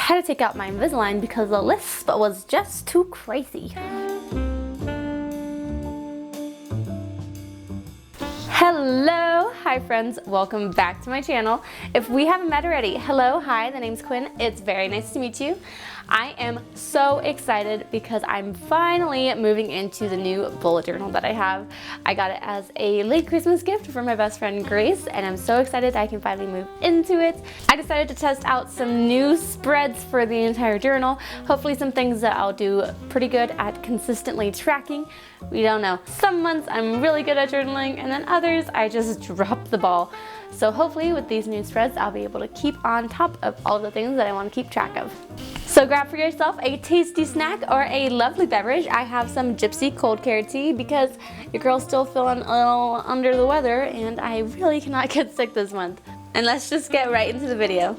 had to take out my Invisalign because the lisp was just too crazy. Hello, hi friends, welcome back to my channel. If we haven't met already, hello, hi, the name's Quinn. It's very nice to meet you. I am so excited because I'm finally moving into the new bullet journal that I have. I got it as a late Christmas gift from my best friend Grace, and I'm so excited I can finally move into it. I decided to test out some new spreads for the entire journal. Hopefully some things that I'll do pretty good at consistently tracking. We don't know. Some months I'm really good at journaling, and then others I just drop the ball. So hopefully with these new spreads, I'll be able to keep on top of all the things that I want to keep track of. So grab for yourself a tasty snack or a lovely beverage. I have some Gypsy cold care tea because your girl's still feeling a little under the weather and I really cannot get sick this month. And let's just get right into the video.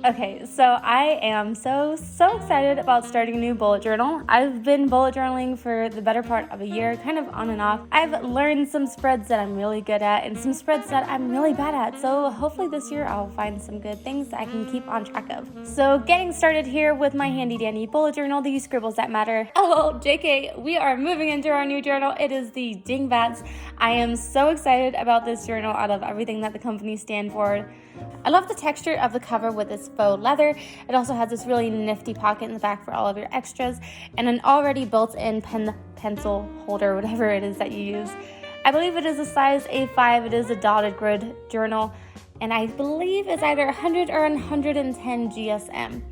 Okay, so I am so excited about starting a new bullet journal. I've been bullet journaling for the better part of a year, kind of on and off. I've learned some spreads that I'm really good at and some spreads that I'm really bad at. So hopefully this year I'll find some good things that I can keep on track of. So getting started here with my handy dandy bullet journal, these scribbles that matter. Oh, JK, we are moving into our new journal. It is the Dingbats. I am so excited about this journal out of everything that the company stand for. I love the texture of the cover with this faux leather. It also has this really nifty pocket in the back for all of your extras and an already built-in pencil holder, whatever it is that you use. I believe it is a size A5. It is a dotted grid journal, and I believe it's either 100 or 110 GSM.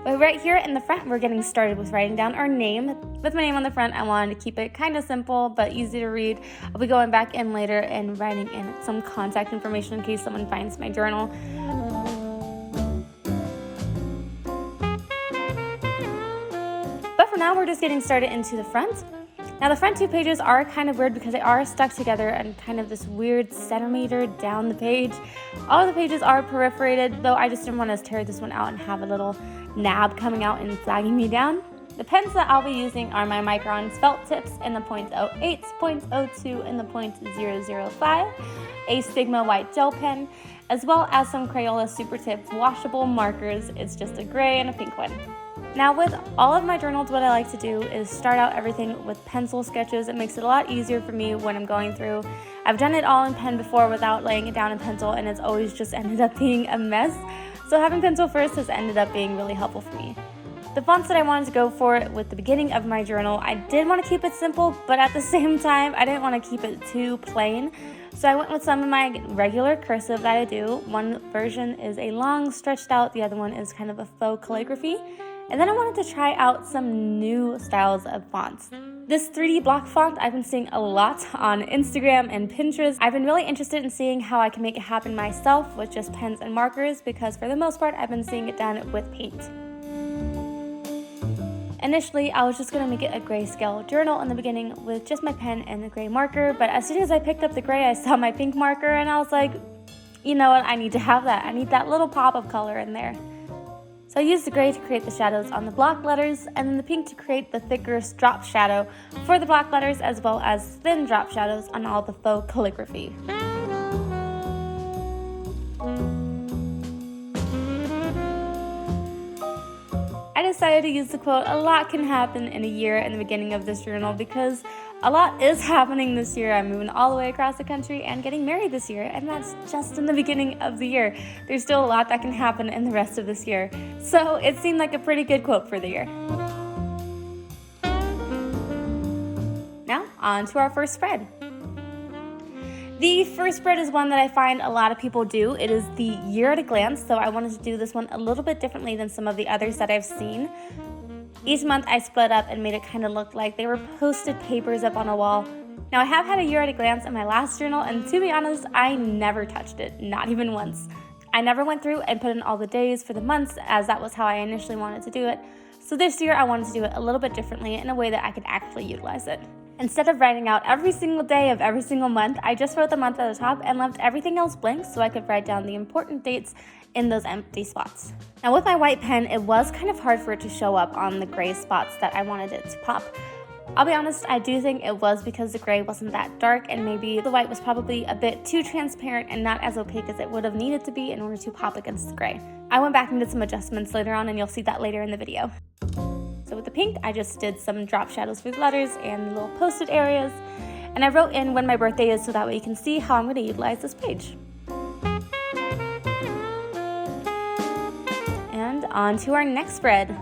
But right here in the front, we're getting started with writing down our name. With my name on the front, I wanted to keep it kind of simple but easy to read. I'll be going back in later and writing in some contact information in case someone finds my journal. But for now, we're just getting started into the front. Now the front two pages are kind of weird because they are stuck together and kind of this weird centimeter down the page. All of the pages are perforated, though I just didn't want to tear this one out and have a little nab coming out and flagging me down. The pens that I'll be using are my Micron felt tips in the .08, .02, and the .005, a Sigma white gel pen, as well as some Crayola Super Tips washable markers. It's just a gray and a pink one. Now with all of my journals, what I like to do is start out everything with pencil sketches. It makes it a lot easier for me when I'm going through. I've done it all in pen before without laying it down in pencil, and it's always just ended up being a mess. So having pencil first has ended up being really helpful for me. The fonts that I wanted to go for with the beginning of my journal, I did want to keep it simple, but at the same time, I didn't want to keep it too plain. So I went with some of my regular cursive that I do. One version is a long stretched out, the other one is kind of a faux calligraphy. And then I wanted to try out some new styles of fonts. This 3D block font I've been seeing a lot on Instagram and Pinterest. I've been really interested in seeing how I can make it happen myself with just pens and markers because for the most part I've been seeing it done with paint. Initially, I was just going to make it a grayscale journal in the beginning with just my pen and the gray marker, but as soon as I picked up the gray, I saw my pink marker and I was like, you know what, I need to have that. I need that little pop of color in there. So I used the gray to create the shadows on the block letters and then the pink to create the thicker drop shadow for the block letters as well as thin drop shadows on all the faux calligraphy. I decided to use the quote, "A lot can happen in a year," in the beginning of this journal because a lot is happening this year. I'm moving all the way across the country and getting married this year, and that's just in the beginning of the year. There's still a lot that can happen in the rest of this year. So it seemed like a pretty good quote for the year. Now, on to our first spread. The first spread is one that I find a lot of people do. It is the year at a glance, so I wanted to do this one a little bit differently than some of the others that I've seen. Each month I split up and made it kind of look like they were posted papers up on a wall. Now I have had a year at a glance in my last journal, and to be honest, I never touched it, not even once. I never went through and put in all the days for the months, as that was how I initially wanted to do it. So this year I wanted to do it a little bit differently in a way that I could actually utilize it. Instead of writing out every single day of every single month, I just wrote the month at the top and left everything else blank so I could write down the important dates in those empty spots. Now with my white pen, it was kind of hard for it to show up on the gray spots that I wanted it to pop. I'll be honest, I do think it was because the gray wasn't that dark and maybe the white was probably a bit too transparent and not as opaque as it would have needed to be in order to pop against the gray. I went back and did some adjustments later on and you'll see that later in the video. So with the pink, I just did some drop shadows for the letters and the little post-it areas. And I wrote in when my birthday is so that way you can see how I'm going to utilize this page. And on to our next spread.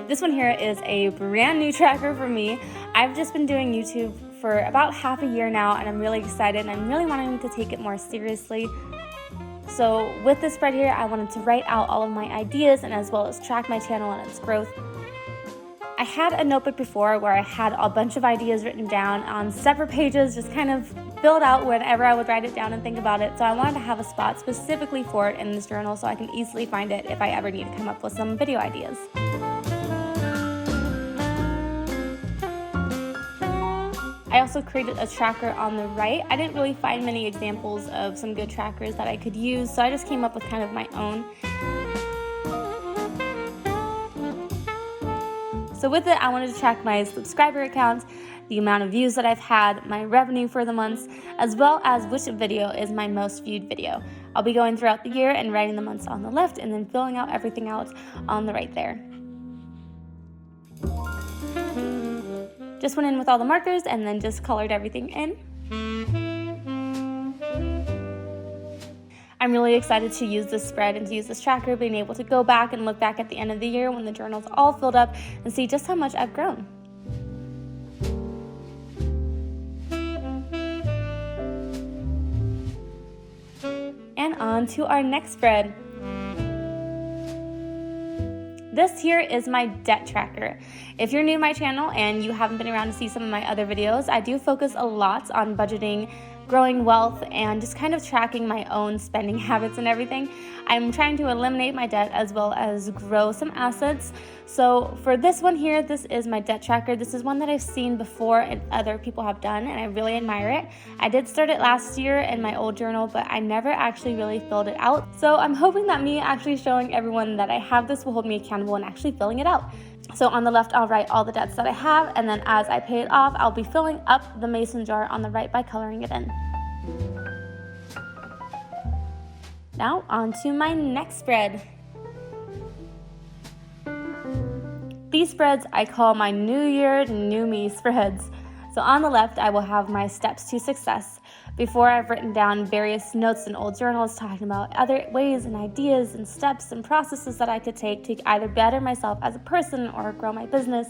This one here is a brand new tracker for me. I've just been doing YouTube for about half a year now and I'm really excited and I'm really wanting to take it more seriously. So with this spread here, I wanted to write out all of my ideas and as well as track my channel and its growth. I had a notebook before where I had a bunch of ideas written down on separate pages, just kind of filled out whenever I would write it down and think about it. So I wanted to have a spot specifically for it in this journal so I can easily find it if I ever need to come up with some video ideas. I also created a tracker on the right. I didn't really find many examples of some good trackers that I could use, so I just came up with kind of my own. So with it, I wanted to track my subscriber count, the amount of views that I've had, my revenue for the months, as well as which video is my most viewed video. I'll be going throughout the year and writing the months on the left and then filling out everything out on the right there. Just went in with all the markers and then just colored everything in. I'm really excited to use this spread and to use this tracker, being able to go back and look back at the end of the year when the journal's all filled up and see just how much I've grown. And on to our next spread. This here is my debt tracker. If you're new to my channel and you haven't been around to see some of my other videos, I do focus a lot on budgeting, growing wealth, and just kind of tracking my own spending habits and everything. I'm trying to eliminate my debt as well as grow some assets. So for this one here, this is my debt tracker. This is one that I've seen before and other people have done, and I really admire it. I did start it last year in my old journal, but I never actually really filled it out. So I'm hoping that me actually showing everyone that I have this will hold me accountable and actually filling it out. So on the left, I'll write all the debts that I have, and then as I pay it off, I'll be filling up the mason jar on the right by coloring it in. Now on to my next spread. These spreads I call my New Year, New Me spreads. So on the left, I will have my steps to success. Before, I've written down various notes in old journals talking about other ways and ideas and steps and processes that I could take to either better myself as a person or grow my business.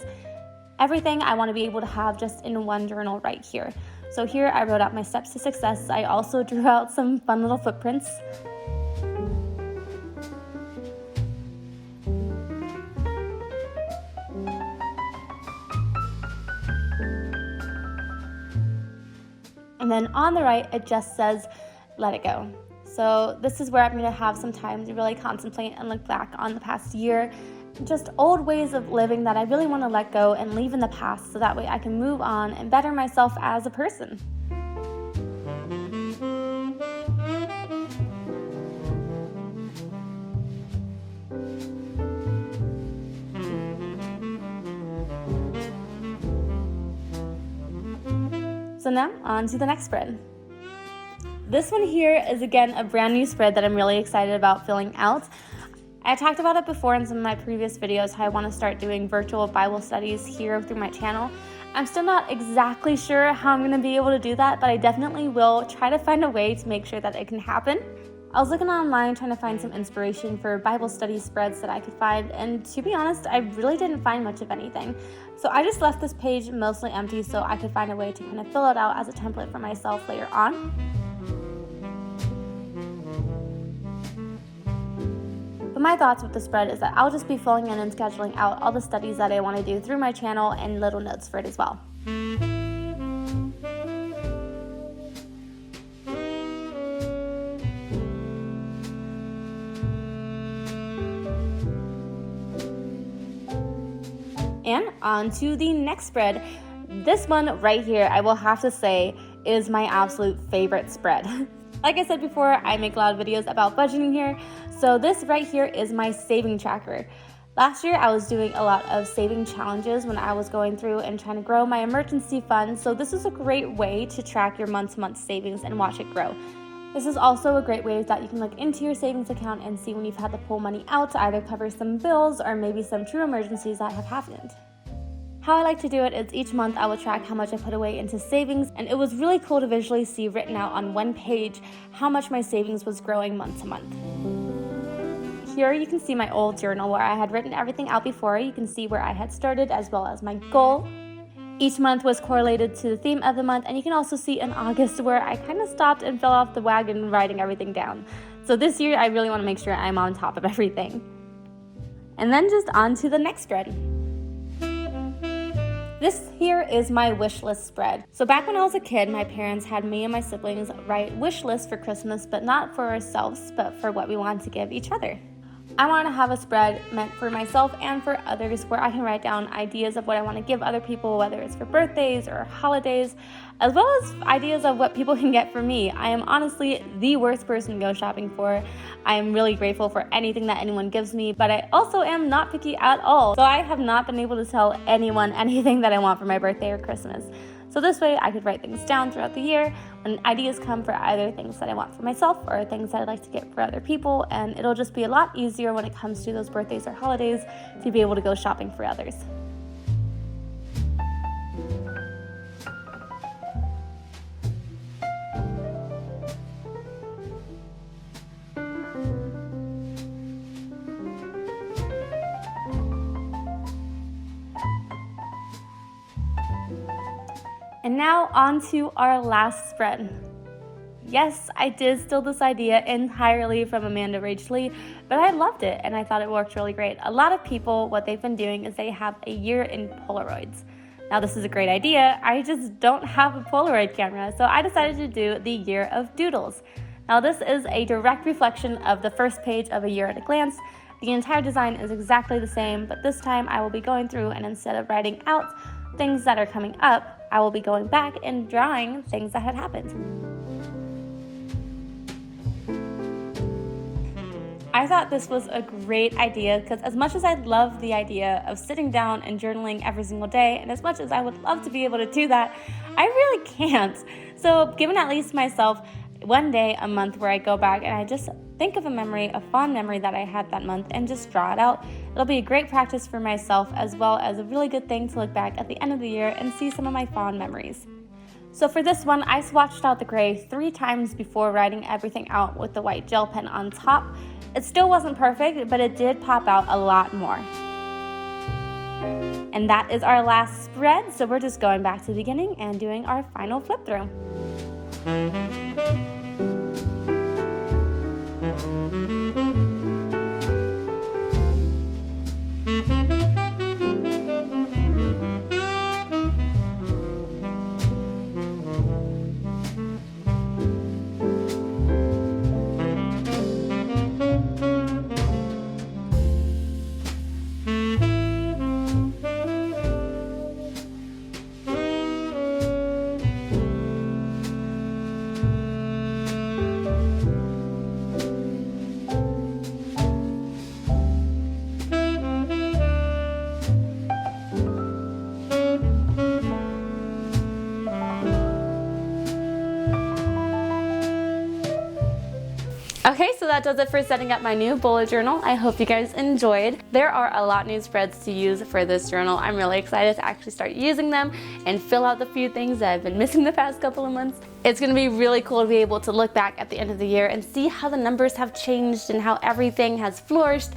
Everything I want to be able to have just in one journal right here. So here I wrote out my steps to success. I also drew out some fun little footprints. And then on the right, it just says, let it go. So this is where I'm gonna have some time to really contemplate and look back on the past year, just old ways of living that I really wanna let go and leave in the past so that way I can move on and better myself as a person. So now on to the next spread. This one here is again a brand new spread that I'm really excited about filling out. I talked about it before in some of my previous videos, how I want to start doing virtual Bible studies here through my channel. I'm still not exactly sure how I'm going to be able to do that, but I definitely will try to find a way to make sure that it can happen. I was looking online trying to find some inspiration for Bible study spreads that I could find, and to be honest, I really didn't find much of anything. So I just left this page mostly empty so I could find a way to kind of fill it out as a template for myself later on. But my thoughts with the spread is that I'll just be filling in and scheduling out all the studies that I want to do through my channel and little notes for it as well. And on to the next spread. This one right here, I will have to say, is my absolute favorite spread. Like I said before, I make a lot of videos about budgeting here, so this right here is my saving tracker. Last year, I was doing a lot of saving challenges when I was going through and trying to grow my emergency fund, so this is a great way to track your month-to-month savings and watch it grow. This is also a great way that you can look into your savings account and see when you've had to pull money out to either cover some bills or maybe some true emergencies that have happened. How I like to do it is each month I will track how much I put away into savings, and it was really cool to visually see written out on one page how much my savings was growing month to month. Here you can see my old journal where I had written everything out before. You can see where I had started as well as my goal. Each month was correlated to the theme of the month, and you can also see in August where I kind of stopped and fell off the wagon writing everything down. So this year I really want to make sure I'm on top of everything. And then just on to the next spread. This here is my wish list spread. So back when I was a kid, my parents had me and my siblings write wish lists for Christmas, but not for ourselves, but for what we wanted to give each other. I want to have a spread meant for myself and for others where I can write down ideas of what I want to give other people, whether it's for birthdays or holidays, as well as ideas of what people can get for me. I am honestly the worst person to go shopping for. I am really grateful for anything that anyone gives me, but I also am not picky at all. So I have not been able to tell anyone anything that I want for my birthday or Christmas. So this way I could write things down throughout the year when ideas come for either things that I want for myself or things that I'd like to get for other people, and it'll just be a lot easier when it comes to those birthdays or holidays to be able to go shopping for others. And now on to our last spread. Yes, I did steal this idea entirely from Amanda Rach Lee, but I loved it and I thought it worked really great. A lot of people, what they've been doing is they have a year in Polaroids. Now this is a great idea, I just don't have a Polaroid camera, so I decided to do the year of doodles. Now this is a direct reflection of the first page of A Year at a Glance. The entire design is exactly the same, but this time I will be going through and instead of writing out things that are coming up, I will be going back and drawing things that had happened. I thought this was a great idea because as much as I love the idea of sitting down and journaling every single day, and as much as I would love to be able to do that, I really can't. So giving at least myself one day a month where I go back and I just think of a memory, a fond memory that I had that month and just draw it out. It'll be a great practice for myself as well as a really good thing to look back at the end of the year and see some of my fond memories. So for this one, I swatched out the gray 3 times before writing everything out with the white gel pen on top. It still wasn't perfect, but it did pop out a lot more. And that is our last spread, so we're just going back to the beginning and doing our final flip through. Okay, so that does it for setting up my new bullet journal. I hope you guys enjoyed. There are a lot new spreads to use for this journal. I'm really excited to actually start using them and fill out the few things that I've been missing the past couple of months. It's gonna be really cool to be able to look back at the end of the year and see how the numbers have changed and how everything has flourished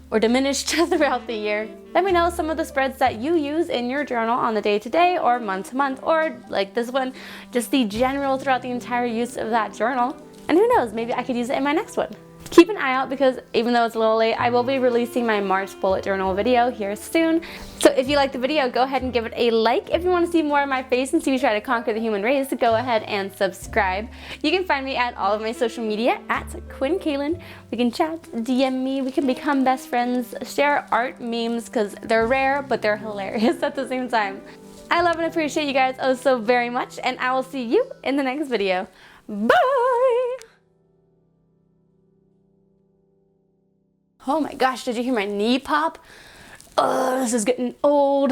or diminished throughout the year. Let me know some of the spreads that you use in your journal on the day-to-day or month-to-month, or like this one, just the general throughout the entire use of that journal. And who knows, maybe I could use it in my next one. Keep an eye out because even though it's a little late, I will be releasing my March bullet journal video here soon. So if you like the video, go ahead and give it a like. If you want to see more of my face and see me try to conquer the human race, go ahead and subscribe. You can find me at all of my social media at Quinn Kaylin. We can chat, DM me, we can become best friends, share art memes because they're rare, but they're hilarious at the same time. I love and appreciate you guys oh so very much, and I will see you in the next video. Bye! Oh my gosh, did you hear my knee pop? Oh, this is getting old.